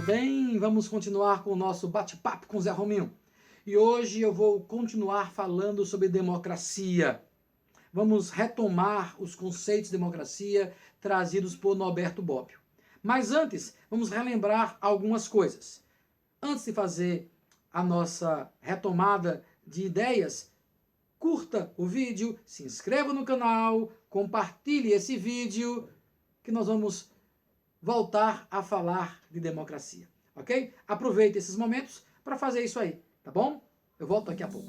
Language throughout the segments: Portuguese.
bem? Vamos continuar com o nosso bate-papo com Zé Rominho. E hoje eu vou continuar falando sobre democracia. Vamos retomar os conceitos de democracia trazidos por Norberto Bobbio. Mas antes, vamos relembrar algumas coisas. Antes de fazer a nossa retomada de ideias, curta o vídeo, se inscreva no canal, compartilhe esse vídeo, que nós vamos voltar a falar de democracia, ok? Aproveite esses momentos para fazer isso aí, tá bom? Eu volto daqui a pouco.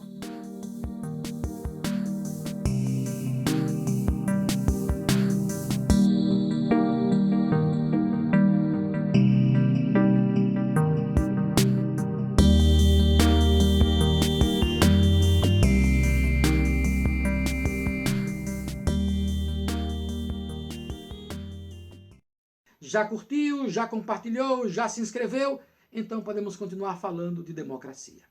Já curtiu, já compartilhou, já se inscreveu? Então podemos continuar falando de democracia.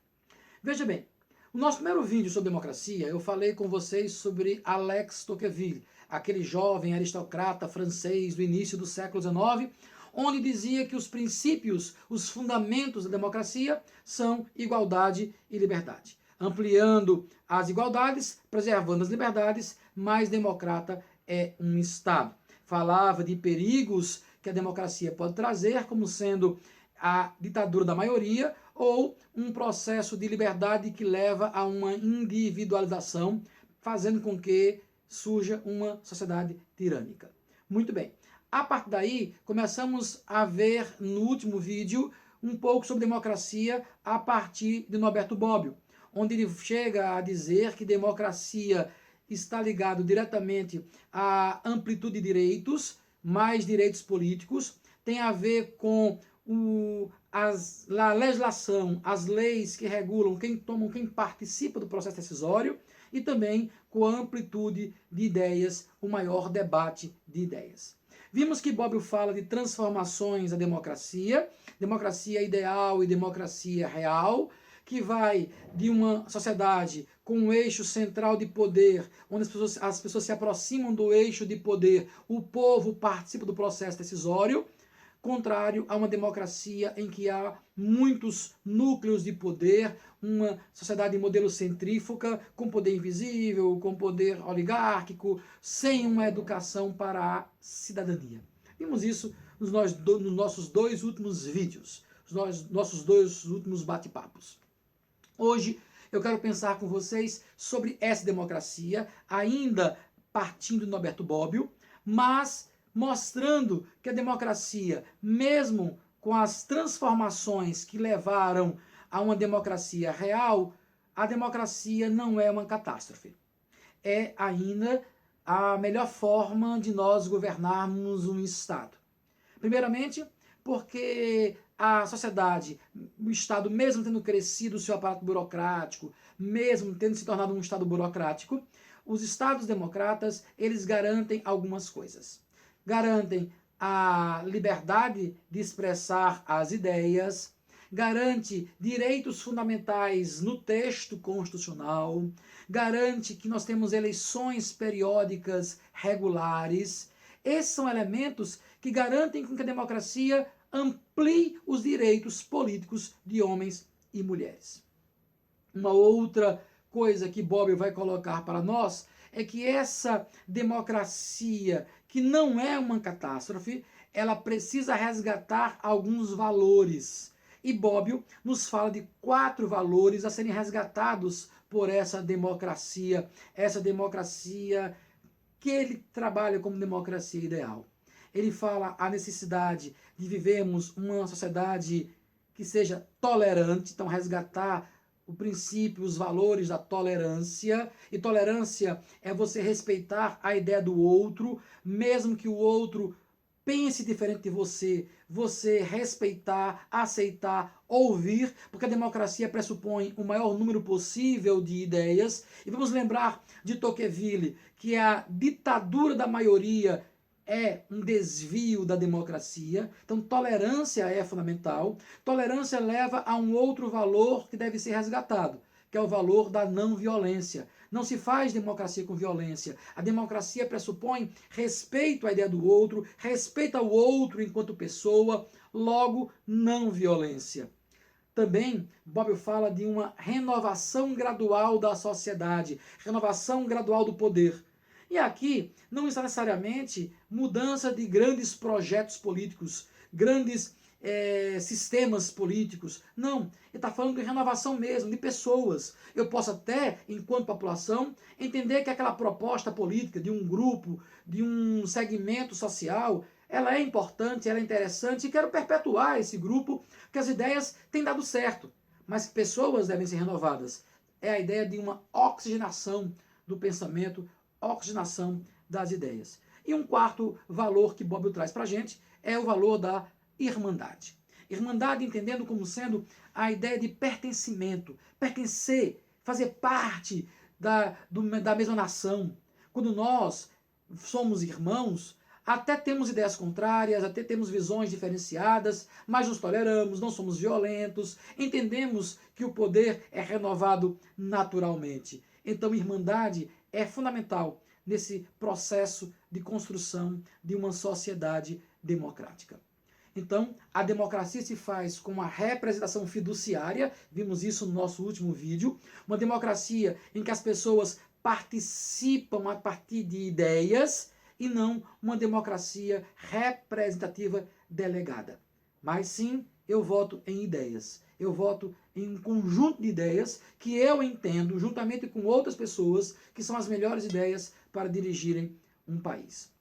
Veja bem, no nosso primeiro vídeo sobre democracia, eu falei com vocês sobre Alex Tocqueville, aquele jovem aristocrata francês do início do século XIX, onde dizia que os princípios, os fundamentos da democracia são igualdade e liberdade. Ampliando as igualdades, preservando as liberdades, mais democrata é um Estado. Falava de perigos que a democracia pode trazer, como sendo a ditadura da maioria ou um processo de liberdade que leva a uma individualização, fazendo com que surja uma sociedade tirânica. Muito bem. A partir daí, começamos a ver no último vídeo um pouco sobre democracia a partir de Norberto Bobbio, onde ele chega a dizer que democracia está ligado diretamente à amplitude de direitos, mais direitos políticos, tem a ver com a legislação, as leis que regulam quem participa do processo decisório e também com a amplitude de ideias, o maior debate de ideias. Vimos que Bobbio fala de transformações da democracia ideal e democracia real, que vai de uma sociedade com um eixo central de poder, onde as pessoas se aproximam do eixo de poder, o povo participa do processo decisório, contrário a uma democracia em que há muitos núcleos de poder, uma sociedade de modelo centrífuga, com poder invisível, com poder oligárquico, sem uma educação para a cidadania. Vimos isso nos nossos dois últimos vídeos, nos nossos dois últimos bate-papos. Hoje eu quero pensar com vocês sobre essa democracia, ainda partindo de Norberto Bobbio, mas mostrando que a democracia, mesmo com as transformações que levaram a uma democracia real, a democracia não é uma catástrofe. É ainda a melhor forma de nós governarmos um Estado. Primeiramente, porque a sociedade, o Estado, mesmo tendo crescido o seu aparato burocrático, mesmo tendo se tornado um Estado burocrático, os Estados democratas, eles garantem algumas coisas. Garantem a liberdade de expressar as ideias, garante direitos fundamentais no texto constitucional, garante que nós temos eleições periódicas regulares. Esses são elementos que garantem que a democracia amplie os direitos políticos de homens e mulheres. Uma outra coisa que Bobbio vai colocar para nós é que essa democracia, que não é uma catástrofe, ela precisa resgatar alguns valores. E Bobbio nos fala de 4 valores a serem resgatados por essa democracia que ele trabalha como democracia ideal. Ele fala a necessidade de vivermos uma sociedade que seja tolerante, então resgatar o princípio, os valores da tolerância. E tolerância é você respeitar a ideia do outro, mesmo que o outro pense diferente de você, você respeitar, aceitar, ouvir, porque a democracia pressupõe o maior número possível de ideias. E vamos lembrar de Tocqueville, que a ditadura da maioria é um desvio da democracia. Então, tolerância é fundamental. Tolerância leva a um outro valor que deve ser resgatado, que é o valor da não violência. Não se faz democracia com violência. A democracia pressupõe respeito à ideia do outro, respeito ao outro enquanto pessoa, logo, não violência. Também, Bobbio fala de uma renovação gradual da sociedade, renovação gradual do poder. E aqui não está necessariamente mudança de grandes projetos políticos, grandes sistemas políticos. Não, ele está falando de renovação mesmo, de pessoas. Eu posso até, enquanto população, entender que aquela proposta política de um grupo, de um segmento social, ela é importante, ela é interessante e quero perpetuar esse grupo, porque as ideias têm dado certo, mas pessoas devem ser renovadas. É a ideia de uma oxigenação do pensamento, oxigenação das ideias. E um quarto valor que Bobbio traz para a gente é o valor da irmandade. Irmandade entendendo como sendo a ideia de pertencimento, pertencer, fazer parte da mesma nação. Quando nós somos irmãos, até temos ideias contrárias, até temos visões diferenciadas, mas nos toleramos, não somos violentos, entendemos que o poder é renovado naturalmente. Então, irmandade é fundamental nesse processo de construção de uma sociedade democrática. Então, a democracia se faz com a representação fiduciária, vimos isso no nosso último vídeo, uma democracia em que as pessoas participam a partir de ideias e não uma democracia representativa delegada. Mas sim, eu voto em ideias. Eu voto em um conjunto de ideias que eu entendo, juntamente com outras pessoas, que são as melhores ideias para dirigirem um país.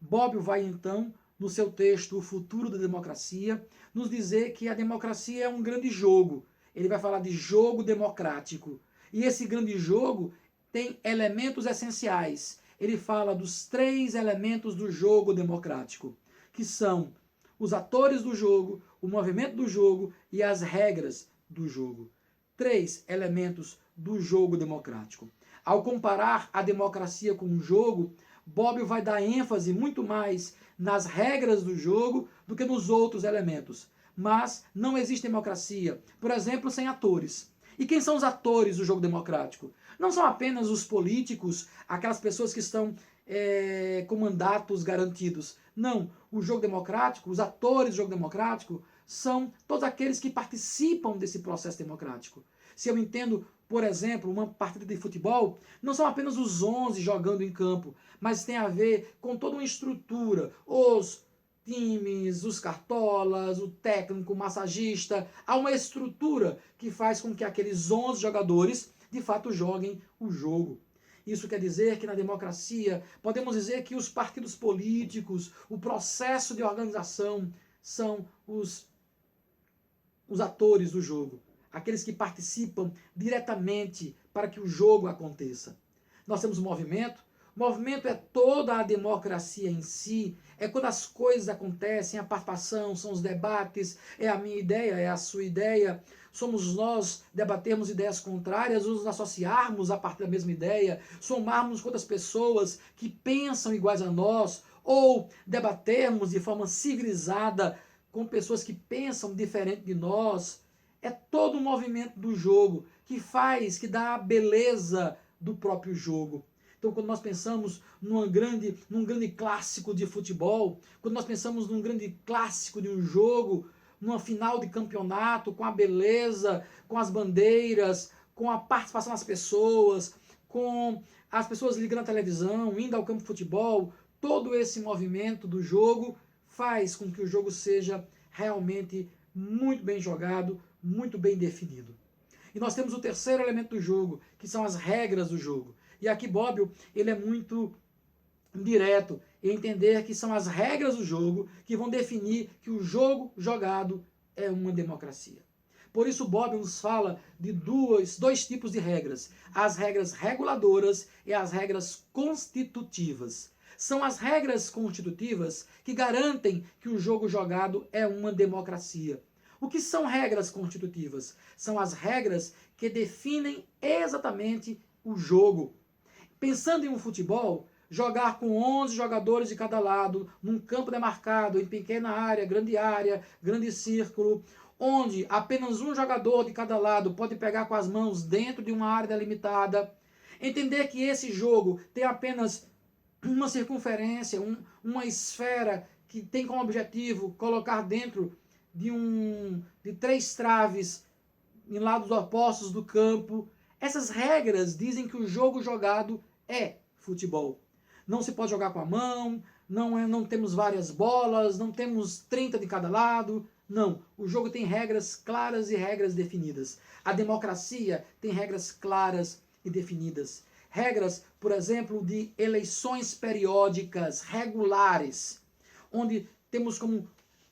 Bobbio vai então, no seu texto O Futuro da Democracia, nos dizer que a democracia é um grande jogo. Ele vai falar de jogo democrático. E esse grande jogo tem elementos essenciais. Ele fala dos 3 elementos do jogo democrático, que são os atores do jogo, o movimento do jogo e as regras do jogo. 3 elementos do jogo democrático. Ao comparar a democracia com o jogo, Bobbio vai dar ênfase muito mais nas regras do jogo do que nos outros elementos. Mas não existe democracia, por exemplo, sem atores. E quem são os atores do jogo democrático? Não são apenas os políticos, aquelas pessoas que estão com mandatos garantidos. Não, o jogo democrático, os atores do jogo democrático, são todos aqueles que participam desse processo democrático. Se eu entendo, por exemplo, uma partida de futebol, não são apenas os 11 jogando em campo, mas tem a ver com toda uma estrutura, os times, os cartolas, o técnico, o massagista. Há uma estrutura que faz com que aqueles 11 jogadores, de fato, joguem o jogo. Isso quer dizer que na democracia, podemos dizer que os partidos políticos, o processo de organização, são os atores do jogo. Aqueles que participam diretamente para que o jogo aconteça. Nós temos o movimento. O movimento é toda a democracia em si, é quando as coisas acontecem, a participação, são os debates, é a minha ideia, é a sua ideia, somos nós debatermos ideias contrárias, nos associarmos a partir da mesma ideia, somarmos com outras pessoas que pensam iguais a nós, ou debatermos de forma civilizada com pessoas que pensam diferente de nós. É todo o movimento do jogo que faz, que dá a beleza do próprio jogo. Então, quando nós pensamos num grande clássico de futebol, quando nós pensamos num grande clássico de um jogo, numa final de campeonato, com a beleza, com as bandeiras, com a participação das pessoas, com as pessoas ligando a televisão, indo ao campo de futebol, todo esse movimento do jogo faz com que o jogo seja realmente muito bem jogado, muito bem definido. E nós temos o terceiro elemento do jogo, que são as regras do jogo. E aqui Bobbio, ele é muito direto em entender que são as regras do jogo que vão definir que o jogo jogado é uma democracia. Por isso Bobbio nos fala de dois tipos de regras, as regras reguladoras e as regras constitutivas. São as regras constitutivas que garantem que o jogo jogado é uma democracia. O que são regras constitutivas? São as regras que definem exatamente o jogo. Pensando em um futebol, jogar com 11 jogadores de cada lado, num campo demarcado, em pequena área, grande círculo, onde apenas um jogador de cada lado pode pegar com as mãos dentro de uma área delimitada. Entender que esse jogo tem apenas uma circunferência, uma esfera que tem como objetivo colocar dentro de 3 traves em lados opostos do campo. Essas regras dizem que o jogo jogado é futebol. Não se pode jogar com a mão, não temos várias bolas, não temos 30 de cada lado. Não, o jogo tem regras claras e regras definidas. A democracia tem regras claras e definidas. Regras, por exemplo, de eleições periódicas regulares, onde temos como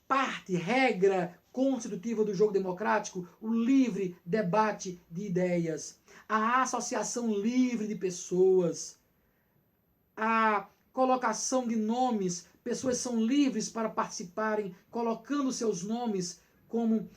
parte, regra constitutiva do jogo democrático, o livre debate de ideias, a associação livre de pessoas, a colocação de nomes, pessoas são livres para participarem, colocando seus nomes como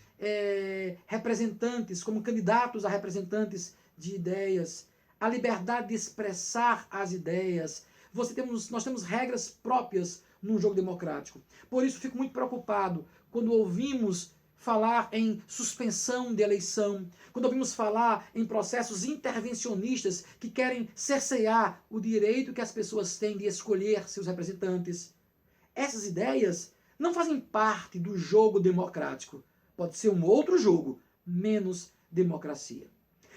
representantes, como candidatos a representantes de ideias, a liberdade de expressar as ideias. Nós temos regras próprias num jogo democrático. Por isso, fico muito preocupado quando ouvimos falar em suspensão de eleição, quando ouvimos falar em processos intervencionistas que querem cercear o direito que as pessoas têm de escolher seus representantes. Essas ideias não fazem parte do jogo democrático. Pode ser um outro jogo, menos democracia.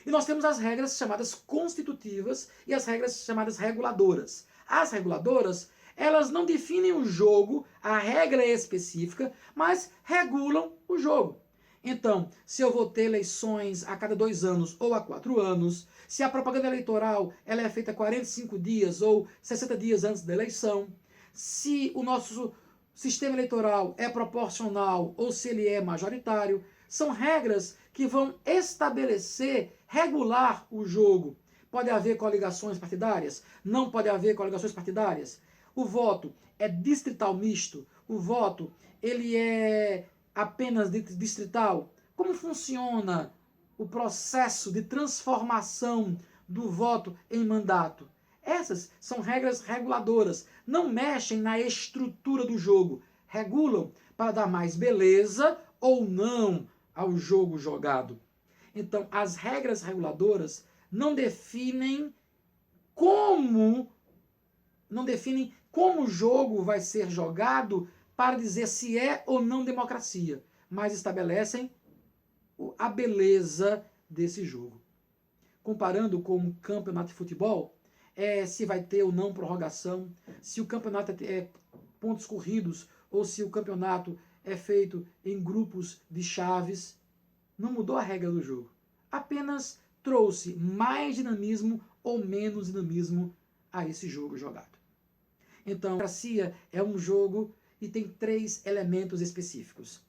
E nós temos as regras chamadas constitutivas e as regras chamadas reguladoras. As reguladoras, elas não definem o jogo, a regra é específica, mas regulam o jogo. Então, se eu vou ter eleições a cada 2 anos ou a 4 anos, se a propaganda eleitoral ela é feita 45 dias ou 60 dias antes da eleição, se o nosso sistema eleitoral é proporcional ou se ele é majoritário, são regras que vão estabelecer, regular o jogo. Pode haver coligações partidárias? Não pode haver coligações partidárias? O voto é distrital misto? O voto ele é apenas distrital? Como funciona o processo de transformação do voto em mandato? Essas são regras reguladoras, não mexem na estrutura do jogo, regulam para dar mais beleza ou não ao jogo jogado. Então, as regras reguladoras não definem como o jogo vai ser jogado para dizer se é ou não democracia, mas estabelecem a beleza desse jogo. Comparando com um campeonato de futebol, se vai ter ou não prorrogação, se o campeonato é pontos corridos ou se o campeonato é feito em grupos de chaves, não mudou a regra do jogo. Apenas trouxe mais dinamismo ou menos dinamismo a esse jogo jogado. Então, a democracia é um jogo e tem 3 elementos específicos: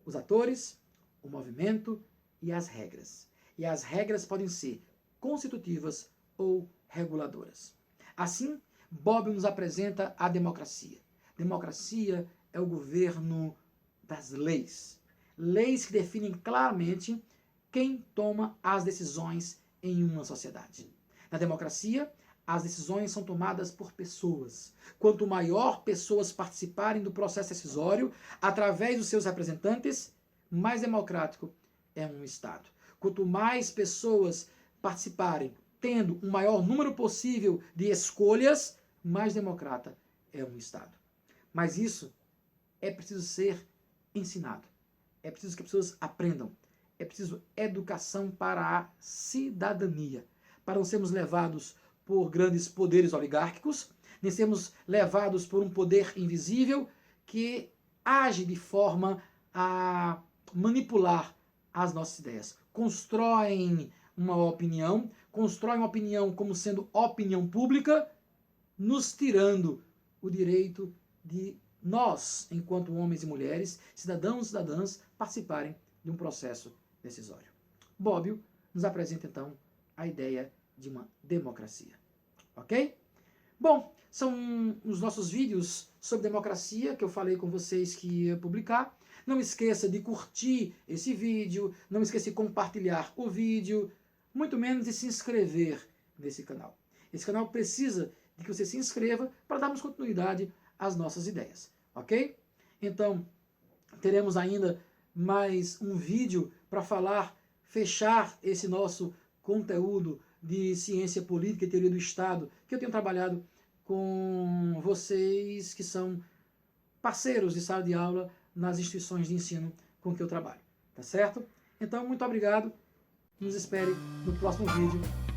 os atores, o movimento e as regras. E as regras podem ser constitutivas ou reguladoras. Assim, Bobbio nos apresenta a democracia. Democracia é o governo das leis. Leis que definem claramente quem toma as decisões em uma sociedade. Na democracia, as decisões são tomadas por pessoas. Quanto maior pessoas participarem do processo decisório, através dos seus representantes, mais democrático é um Estado. Quanto mais pessoas participarem, tendo um maior número possível de escolhas, mais democrata é um Estado. Mas isso é preciso ser ensinado. É preciso que as pessoas aprendam. É preciso educação para a cidadania, para não sermos levados por grandes poderes oligárquicos, nem sermos levados por um poder invisível que age de forma a manipular as nossas ideias. Constroem uma opinião como sendo opinião pública, nos tirando o direito de nós, enquanto homens e mulheres, cidadãos e cidadãs, participarem de um processo decisório. Bobbio nos apresenta, então, a ideia de uma democracia. Ok? Bom, são os nossos vídeos sobre democracia que eu falei com vocês que ia publicar. Não esqueça de curtir esse vídeo, não esqueça de compartilhar o vídeo, muito menos de se inscrever nesse canal. Esse canal precisa de que você se inscreva para darmos continuidade às nossas ideias, ok? Então, teremos ainda mais um vídeo para fechar esse nosso conteúdo de ciência política e teoria do Estado, que eu tenho trabalhado com vocês que são parceiros de sala de aula nas instituições de ensino com que eu trabalho. Tá certo? Então, muito obrigado. Nos espere no próximo vídeo.